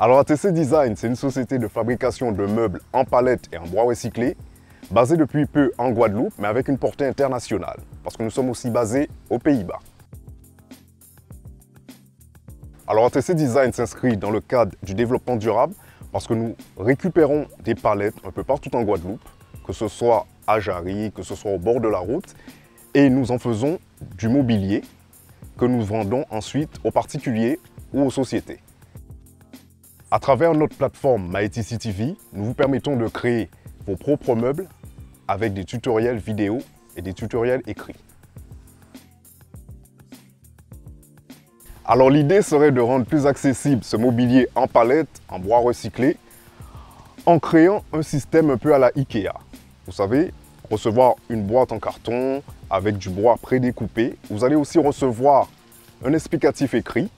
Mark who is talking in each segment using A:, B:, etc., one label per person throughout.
A: Alors ATC Design, c'est une société de fabrication de meubles en palette et en bois recyclé, basée depuis peu en Guadeloupe, mais avec une portée internationale, parce que nous sommes aussi basés aux Pays-Bas. Alors ATC Design s'inscrit dans le cadre du développement durable, parce que nous récupérons des palettes un peu partout en Guadeloupe, que ce soit à Jarry, que ce soit au bord de la route, et nous en faisons du mobilier que nous vendons ensuite aux particuliers ou aux sociétés. À travers notre plateforme MyETC TV, nous vous permettons de créer vos propres meubles avec des tutoriels vidéo et des tutoriels écrits. Alors l'idée serait de rendre plus accessible ce mobilier en palette, en bois recyclé, en créant un système un peu à la IKEA. Vous savez, recevoir une boîte en carton avec du bois prédécoupé. Vous allez aussi recevoir un explicatif écrit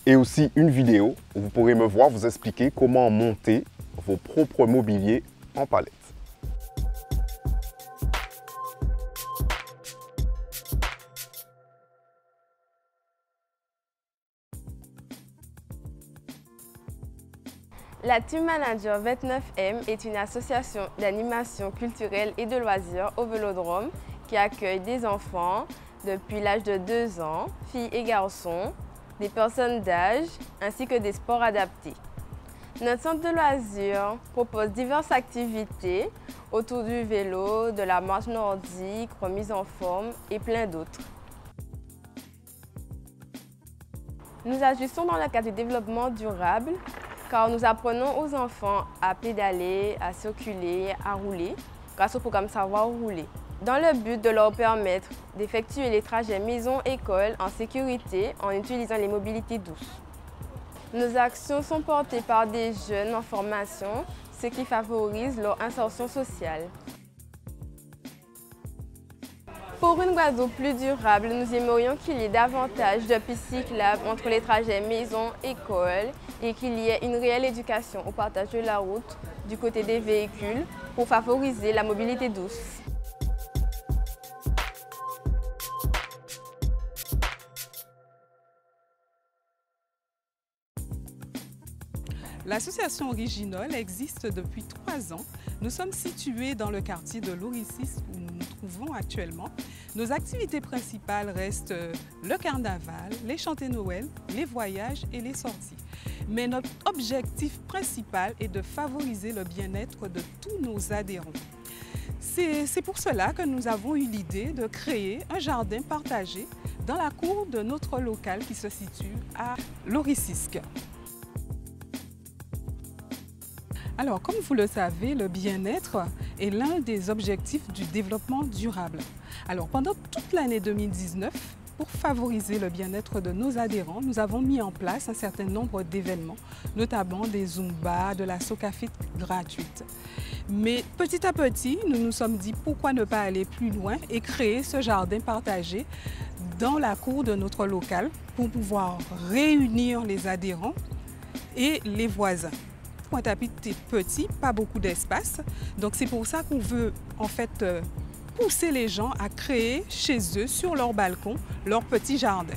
A: et aussi une vidéo où vous pourrez me voir vous expliquer comment monter vos propres mobiliers en palette.
B: La Team Manager 29M est une association d'animation culturelle et de loisirs au Vélodrome qui accueille des enfants depuis l'âge de 2 ans, filles et garçons, des personnes d'âge ainsi que des sports adaptés. Notre centre de loisirs propose diverses activités autour du vélo, de la marche nordique, remise en forme et plein d'autres. Nous agissons dans le cadre du développement durable car nous apprenons aux enfants à pédaler, à circuler, à rouler grâce au programme Savoir rouler, dans le but de leur permettre d'effectuer les trajets maison-école en sécurité en utilisant les mobilités douces. Nos actions sont portées par des jeunes en formation, ce qui favorise leur insertion sociale. Pour une Guadeloupe plus durable, nous aimerions qu'il y ait davantage de pistes cyclables entre les trajets maison-école et qu'il y ait une réelle éducation au partage de la route du côté des véhicules pour favoriser la mobilité douce.
C: L'association Original existe depuis 3 ans. Nous sommes situés dans le quartier de l'Oricis où nous nous trouvons actuellement. Nos activités principales restent le carnaval, les chantées Noël, les voyages et les sorties. Mais notre objectif principal est de favoriser le bien-être de tous nos adhérents. C'est pour cela que nous avons eu l'idée de créer un jardin partagé dans la cour de notre local qui se situe à l'Oricisque. Alors, comme vous le savez, le bien-être est l'un des objectifs du développement durable. Alors, pendant toute l'année 2019, pour favoriser le bien-être de nos adhérents, nous avons mis en place un certain nombre d'événements, notamment des Zumba, de la Socafit gratuite. Mais petit à petit, nous nous sommes dit pourquoi ne pas aller plus loin et créer ce jardin partagé dans la cour de notre local pour pouvoir réunir les adhérents et les voisins. Pointe-à-Pitre est petit, pas beaucoup d'espace. Donc c'est pour ça qu'on veut en fait pousser les gens à créer chez eux, sur leur balcon, leur petit jardin.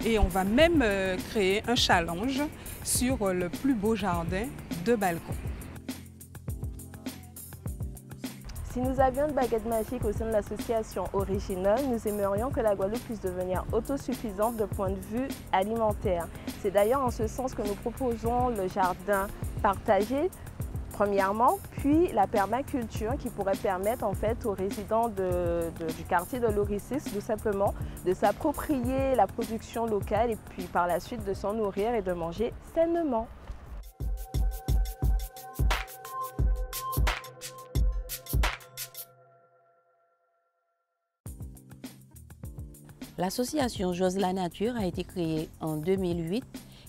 C: Et on va même créer un challenge sur le plus beau jardin de balcon.
D: Si nous avions une baguette magique au sein de l'association Original, nous aimerions que la Guadeloupe puisse devenir autosuffisante de point de vue alimentaire. C'est d'ailleurs en ce sens que nous proposons le jardin partagé, premièrement, puis la permaculture qui pourrait permettre en fait aux résidents du quartier de l'Oricis tout simplement de s'approprier la production locale et puis par la suite de s'en nourrir et de manger sainement.
E: L'association J'ose la nature a été créée en 2008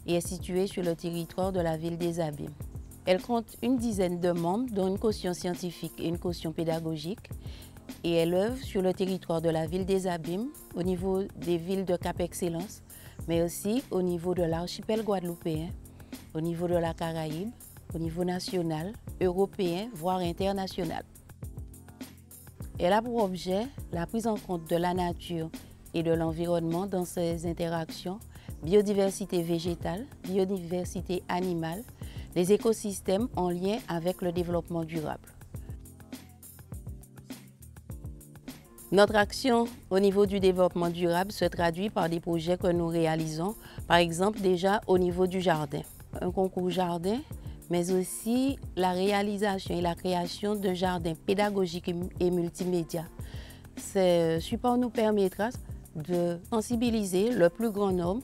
E: et est située sur le territoire de la ville des Abîmes. Elle compte une dizaine de membres, dont une caution scientifique et une caution pédagogique, et elle œuvre sur le territoire de la ville des Abîmes, au niveau des villes de Cap-Excellence, mais aussi au niveau de l'archipel guadeloupéen, au niveau de la Caraïbe, au niveau national, européen, voire international. Elle a pour objet la prise en compte de la nature et de l'environnement dans ses interactions, biodiversité végétale, biodiversité animale, les écosystèmes en lien avec le développement durable. Notre action au niveau du développement durable se traduit par des projets que nous réalisons, par exemple déjà au niveau du jardin. Un concours jardin, mais aussi la réalisation et la création d'un jardin pédagogique et multimédia. Ce support nous permettra de sensibiliser le plus grand nombre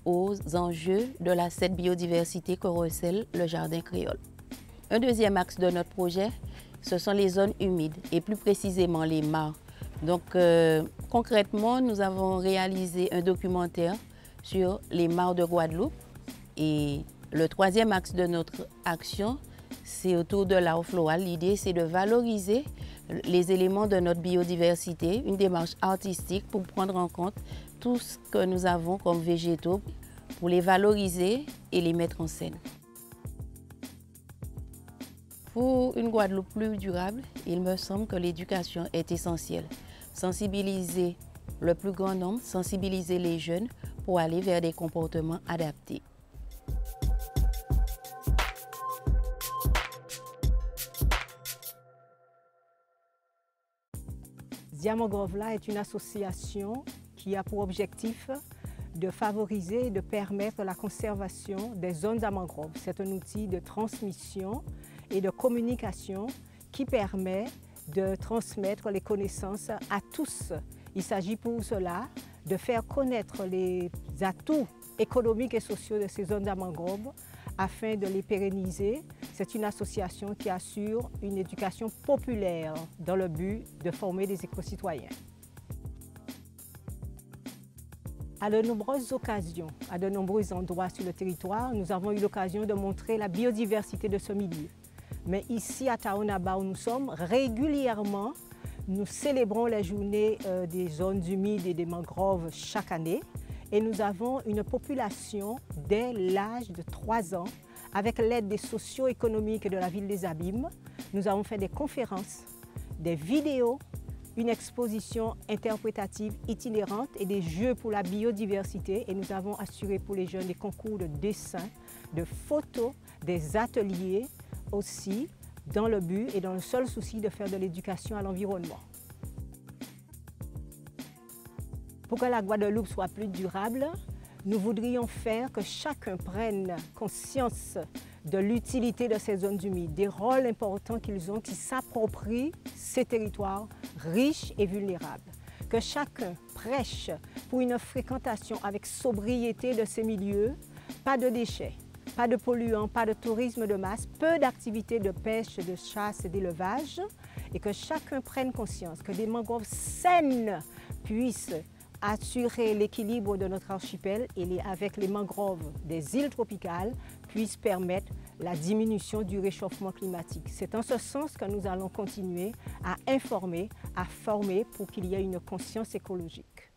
E: aux enjeux de cette biodiversité que recèle le jardin créole. Un deuxième axe de notre projet, ce sont les zones humides et plus précisément les mares. Donc concrètement, nous avons réalisé un documentaire sur les mares de Guadeloupe et le troisième axe de notre action, c'est autour de l'art floral. L'idée, c'est de valoriser les éléments de notre biodiversité, une démarche artistique pour prendre en compte tout ce que nous avons comme végétaux, pour les valoriser et les mettre en scène. Pour une Guadeloupe plus durable, il me semble que l'éducation est essentielle. Sensibiliser le plus grand nombre, sensibiliser les jeunes pour aller vers des comportements adaptés.
F: Ziamangrovla est une association qui a pour objectif de favoriser et de permettre la conservation des zones à mangrove. C'est un outil de transmission et de communication qui permet de transmettre les connaissances à tous. Il s'agit pour cela de faire connaître les atouts économiques et sociaux de ces zones à mangrove afin de les pérenniser. C'est une association qui assure une éducation populaire dans le but de former des éco-citoyens. À de nombreuses occasions, à de nombreux endroits sur le territoire, nous avons eu l'occasion de montrer la biodiversité de ce milieu. Mais ici, à Taonaba, où nous sommes, régulièrement, nous célébrons la journée des zones humides et des mangroves chaque année. Et nous avons une population dès l'âge de 3 ans, avec l'aide des socio-économiques de la ville des Abîmes. Nous avons fait des conférences, des vidéos, une exposition interprétative itinérante et des jeux pour la biodiversité. Et nous avons assuré pour les jeunes des concours de dessin, de photos, des ateliers aussi, dans le but et dans le seul souci de faire de l'éducation à l'environnement. Pour que la Guadeloupe soit plus durable, nous voudrions faire que chacun prenne conscience de l'utilité de ces zones humides, des rôles importants qu'ils ont, qui s'approprient ces territoires riches et vulnérables. Que chacun prêche pour une fréquentation avec sobriété de ces milieux, pas de déchets, pas de polluants, pas de tourisme de masse, peu d'activités de pêche, de chasse et d'élevage, et que chacun prenne conscience que des mangroves saines puissent assurer l'équilibre de notre archipel et avec les mangroves des îles tropicales puissent permettre la diminution du réchauffement climatique. C'est en ce sens que nous allons continuer à informer, à former pour qu'il y ait une conscience écologique.